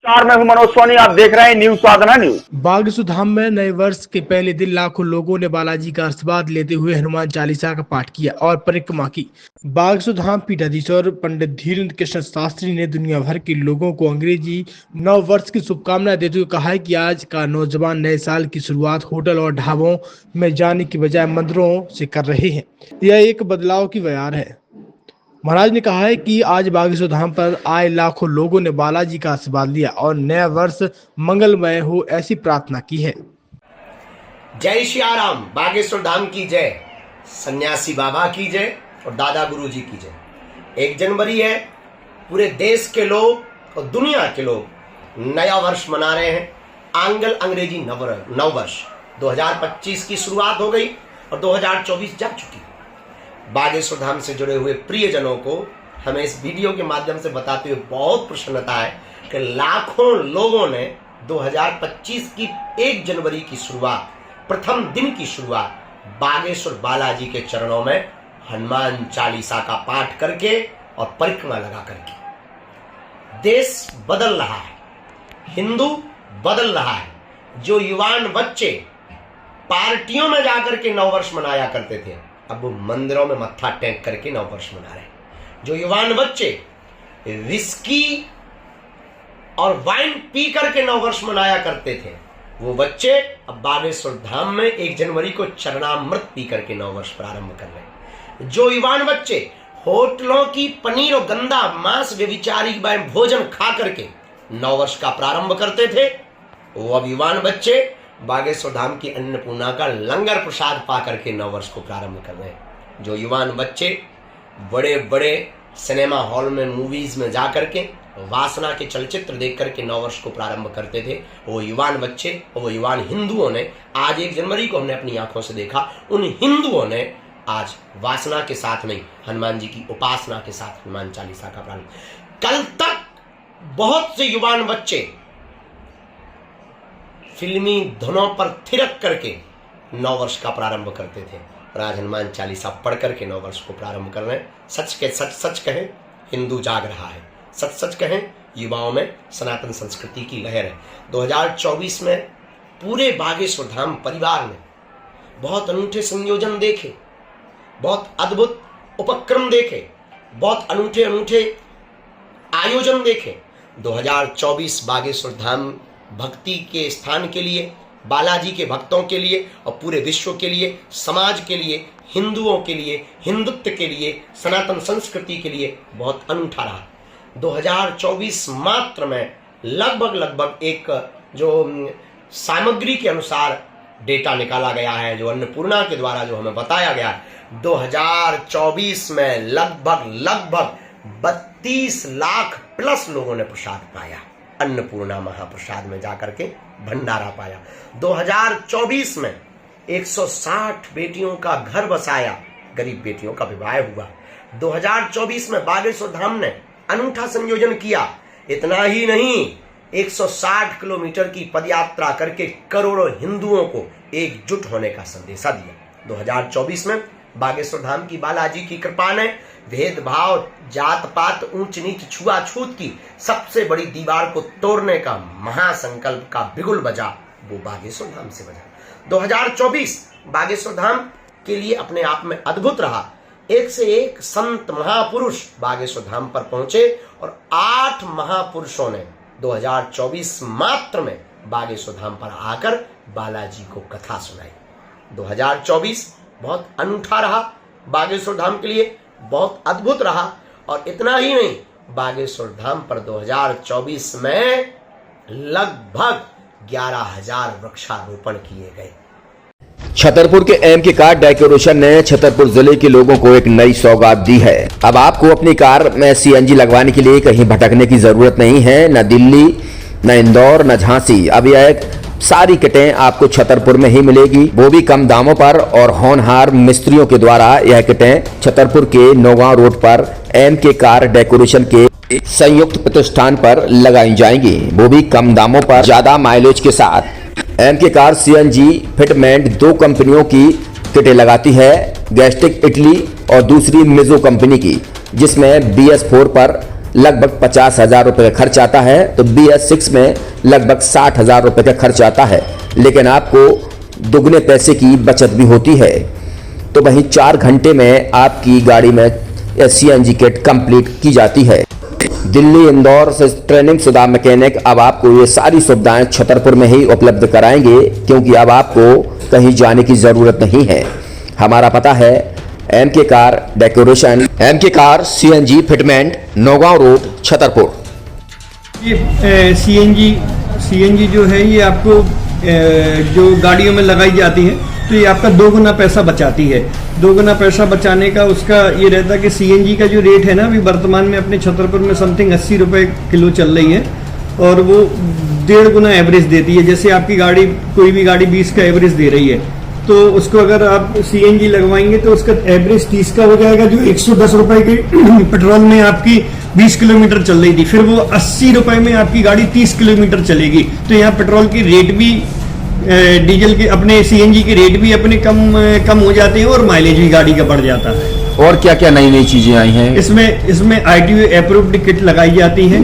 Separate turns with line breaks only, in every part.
मैं हूं मनोज सोनी। आप देख रहे हैं न्यूज साधना न्यूज।
बागेश्वर धाम में नए वर्ष के पहले दिन लाखों लोगों ने बालाजी का आशीर्वाद लेते हुए हनुमान चालीसा का पाठ किया और परिक्रमा की। बागेश्वर धाम पीठाधीश्वर पंडित धीरेन्द्र कृष्ण शास्त्री ने दुनिया भर के लोगों को अंग्रेजी नव वर्ष की शुभकामनाएं देते हुए कहा है कि आज का नौजवान नए साल की शुरुआत होटल और ढाबों में जाने की बजाय मंदिरों से कर रहे हैं। यह एक बदलाव की बयान है। महाराज ने कहा है कि आज बागेश्वर धाम पर आए लाखों लोगों ने बालाजी का आशीर्वाद लिया और नया वर्ष मंगलमय हो ऐसी प्रार्थना की है।
जय श्री राम। बागेश्वर धाम की जय, सन्यासी बाबा की जय और दादा गुरु जी की जय। 1 जनवरी है, पूरे देश के लोग और दुनिया के लोग नया वर्ष मना रहे हैं। आंग्ल अंग्रेजी नव वर्ष 2025 की शुरुआत हो गई और 2024 जा चुकी। बागेश्वर धाम से जुड़े हुए प्रियजनों को हमें इस वीडियो के माध्यम से बताते हुए बहुत प्रसन्नता है कि लाखों लोगों ने 2025 की 1 जनवरी की शुरुआत, प्रथम दिन की शुरुआत बागेश्वर बालाजी के चरणों में हनुमान चालीसा का पाठ करके और परिक्रमा लगा करके। देश बदल रहा है, हिंदू बदल रहा है। जो युवान बच्चे पार्टियों में जाकर के नववर्ष मनाया करते थे, अब वो मंदिरों में मत्था टेक करके नववर्ष मना रहे हैं। जो युवान बच्चे विस्की और वाइन पी करके नववर्ष मनाया करते थे, वो बच्चे अब बागेश्वर धाम में 1 जनवरी को चरणामृत पी करके नववर्ष प्रारंभ कर रहे हैं। जो युवान बच्चे होटलों की पनीर और गंदा मांस व्यभिचारी भोजन खा करके नववर्ष का प्रारंभ करते थे, वो अब युवान बच्चे बागेश्वर धाम की अन्नपूर्णा का लंगर प्रसाद पा करके नववर्ष को प्रारंभ कर रहे हैं। जो युवान बच्चे बड़े बड़े सिनेमा हॉल में मूवीज में जा करके वासना के चलचित्र देख करके नववर्ष को प्रारंभ करते थे, वो युवान बच्चे और वो युवान हिंदुओं ने आज 1 जनवरी को हमने अपनी आंखों से देखा, उन हिंदुओं ने आज वासना के साथ नहीं, हनुमान जी की उपासना के साथ हनुमान चालीसा का प्रारंभ। कल तक बहुत से युवान बच्चे फिल्मी धुनों पर थिरक करके नववर्ष का प्रारंभ करते थे और आज हनुमान चालीसा पढ़ करके नववर्ष को प्रारंभ कर रहे हैं। सच कहें, हिंदू जाग रहा है। सच कहें, युवाओं में सनातन संस्कृति की लहर है। 2024 में पूरे बागेश्वर धाम परिवार ने बहुत अनूठे संयोजन देखे, बहुत अद्भुत उपक्रम देखे, बहुत अनूठे आयोजन देखे। 2024 बागेश्वर धाम भक्ति के स्थान के लिए, बालाजी के भक्तों के लिए और पूरे विश्व के लिए, समाज के लिए, हिंदुओं के लिए, हिंदुत्व के लिए, सनातन संस्कृति के लिए बहुत अनूठा रहा। 2024 मात्र में लगभग एक जो सामग्री के अनुसार डेटा निकाला गया है, जो अन्नपूर्णा के द्वारा जो हमें बताया गया है, 2024 में लगभग 32 लाख प्लस लोगों ने प्रसाद पाया। अन्नपूर्णा महाप्रसाद में जाकर के भंडारा पाया। 2024 में 160 बेटियों का घर बसाया, गरीब बेटियों का विवाह हुआ। 2024 में बागेश्वर धाम ने अनूठा संयोजन किया। इतना ही नहीं, 160 किलोमीटर की पदयात्रा करके करोड़ों हिंदुओं को एकजुट होने का संदेशा दिया। 2024 में बागेश्वर धाम की बालाजी की कृपा ने भेदभाव, जात पात, ऊंच नीच, छुआछूत की सबसे बड़ी दीवार को तोड़ने का महासंकल्प का बिगुल बजा, वो बागेश्वर धाम से बजा। 2024 बागेश्वर धाम के लिए अपने आप में अद्भुत रहा। एक से एक संत महापुरुष बागेश्वर धाम पर पहुंचे और 8 महापुरुषों ने 2024 मात्र में बागेश्वर धाम पर आकर बालाजी को कथा सुनाई। 2024 बहुत अनूठा रहा बागेश्वर धाम के लिए, बहुत अद्भुत रहा। और इतना ही नहीं, बागेश्वर धाम पर 2024 में लगभग 11,000 वृक्षारोपण किए गए।
छतरपुर के एमके कार डेकोरेशन ने छतरपुर जिले के लोगों को एक नई सौगात दी है। अब आपको अपनी कार में सीएनजी लगवाने के लिए कहीं भटकने की जरूरत नहीं है, न दिल्ली, न इंदौर, न झांसी। अब यह सारी किटें आपको छतरपुर में ही मिलेगी, वो भी कम दामों पर और होनहार मिस्त्रियों के द्वारा। यह किटें छतरपुर के नौगांव रोड पर एमके कार डेकोरेशन के संयुक्त प्रतिष्ठान पर लगाई जाएंगी, वो भी कम दामों पर, ज्यादा माइलेज के साथ। एमके कार सीएनजी फिटमेंट 2 कंपनियों की किटें लगाती है, गैस्टिक इटली और दूसरी मिजो कंपनी की, जिसमें BS4 पर लगभग 50,000 रुपये का खर्च आता है, तो BS6 में लगभग 60,000 रुपये का खर्च आता है, लेकिन आपको दुगने पैसे की बचत भी होती है। तो वहीं 4 घंटे में आपकी गाड़ी में CNG किट कंप्लीट की जाती है। दिल्ली इंदौर से ट्रेनिंग शुदा मैकेनिक अब आपको ये सारी सुविधाएं छतरपुर में ही उपलब्ध कराएंगे, क्योंकि अब आपको कहीं जाने की ज़रूरत नहीं है। हमारा पता है MK car decoration, MK car CNG fitment, Naugaon road, Chhatarpur.
ये CNG जो है ये आपको जो गाड़ियों में लगाई जाती है तो ये आपका 2 गुना पैसा बचाती है। 2 गुना पैसा बचाने का उसका ये रहता है कि CNG का जो रेट है ना, अभी वर्तमान में अपने छतरपुर में समथिंग 80 रुपये किलो चल रही है और वो 1.5 गुना एवरेज देती है। जैसे आपकी गाड़ी, कोई भी गाड़ी 20 का एवरेज दे रही है, तो उसको अगर आप CNG लगवाएंगे तो उसका एवरेज 30 का हो जाएगा। जो 110 रुपये की पेट्रोल में आपकी 20 किलोमीटर चल रही थी, फिर वो 80 रुपये में आपकी गाड़ी 30 किलोमीटर चलेगी। तो यहाँ पेट्रोल की रेट भी, डीजल के, अपने CNG के रेट भी अपने कम हो जाते हैं और माइलेज भी गाड़ी का बढ़ जाता है।
और क्या क्या नई नई चीजें आई हैं?
इसमें ITO अप्रूव्ड किट लगाई जाती है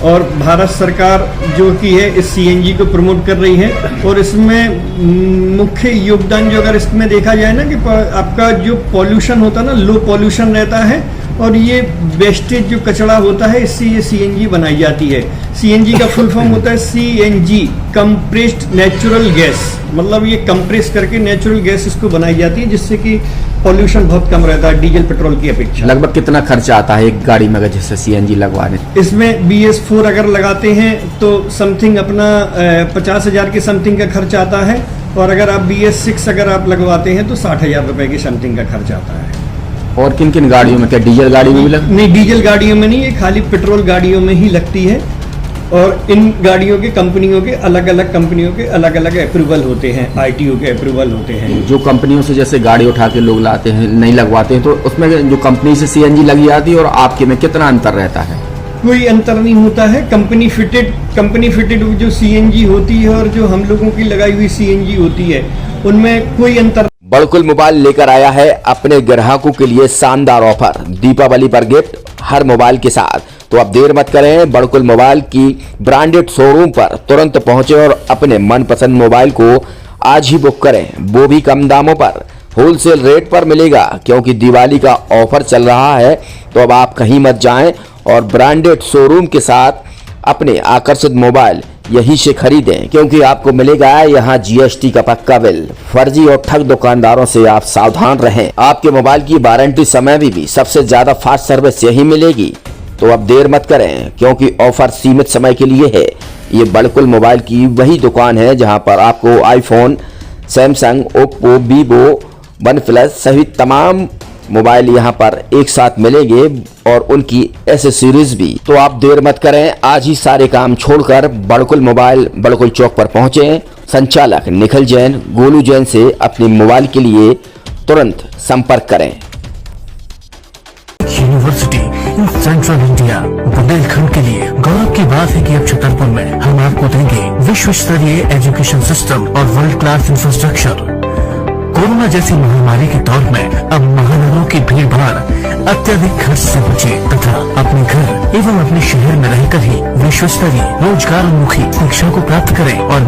और भारत सरकार जो की है इस CNG को प्रमोट कर रही है। और इसमें मुख्य योगदान जो अगर इसमें देखा जाए ना, कि आपका जो पॉल्यूशन होता है ना, लो पॉल्यूशन रहता है और ये वेस्टेज जो कचरा होता है, इससे ये CNG बनाई जाती है। CNG का फुल फॉर्म होता है CNG, कंप्रेस्ड नेचुरल गैस, मतलब ये कंप्रेस करके नेचुरल गैस इसको बनाई जाती है, जिससे कि पॉल्यूशन बहुत कम रहता है डीजल पेट्रोल की अपेक्षा।
लगभग कितना खर्चा आता है एक गाड़ी में अगर जैसे CNG लगवाने?
इसमें BS4 अगर लगाते हैं तो समथिंग अपना 50,000 के समथिंग का खर्च आता है, और अगर आप BS6 अगर आप लगवाते हैं तो 60,000 रुपए की समथिंग का खर्च आता है।
और किन किन गाड़ियों में? क्या डीजल गाड़ी में भी लगती?
नहीं, डीजल गाड़ियों में नहीं, ये खाली पेट्रोल गाड़ियों में ही लगती है। और इन गाड़ियों के कंपनियों के अलग अलग अप्रूवल होते हैं, ITO के अप्रूवल होते हैं।
जो कंपनियों से जैसे गाड़ी उठा के लोग लाते हैं, नहीं लगवाते हैं, तो उसमें जो कंपनी से CNG लगी जाती है और आपके में कितना अंतर रहता है?
कोई अंतर नहीं होता है। कंपनी फिटेड जो CNG होती है और जो हम लोगों की लगाई हुई CNG होती है, उनमें कोई अंतर।
बड़कुल मोबाइल लेकर आया है अपने ग्राहकों के लिए शानदार ऑफर, दीपावली पर गिफ्ट हर मोबाइल के साथ। तो अब देर मत करें, बड़कुल मोबाइल की ब्रांडेड शोरूम पर तुरंत पहुंचे और अपने मनपसंद मोबाइल को आज ही बुक करें, वो भी कम दामों पर, होलसेल रेट पर मिलेगा, क्योंकि दिवाली का ऑफर चल रहा है। तो अब आप कहीं मत जाएं और ब्रांडेड शोरूम के साथ अपने आकर्षित मोबाइल यहीं से खरीदें, क्योंकि आपको मिलेगा यहाँ GST का पक्का बिल। फर्जी और ठग दुकानदारों से आप सावधान रहें। आपके मोबाइल की वारंटी समय में भी सबसे ज्यादा फास्ट सर्विस यही मिलेगी। तो अब देर मत करें, क्योंकि ऑफर सीमित समय के लिए है। ये बड़कुल मोबाइल की वही दुकान है जहां पर आपको iPhone, Samsung, Oppo, Vivo, OnePlus सहित तमाम मोबाइल यहां पर एक साथ मिलेंगे और उनकी एसेसरीज भी। तो आप देर मत करें, आज ही सारे काम छोड़कर बड़कुल मोबाइल बड़कुल चौक पर पहुंचे। संचालक निखिल जैन, गोलू जैन से अपने मोबाइल के लिए तुरंत संपर्क करें।
University in central India, Bundelkhand के लिए गौरव की बात है कि अब छतरपुर में हम आपको देंगे विश्व स्तरीय एजुकेशन सिस्टम और वर्ल्ड क्लास इंफ्रास्ट्रक्चर। कोरोना जैसी महामारी के दौर में अब महानगरों की भीड़ भाड़ अत्यधिक खर्च से बचे तथा अपने घर एवं अपने शहर में रहकर ही विश्व स्तरीय रोजगार उन्मुखी शिक्षा को प्राप्त करें और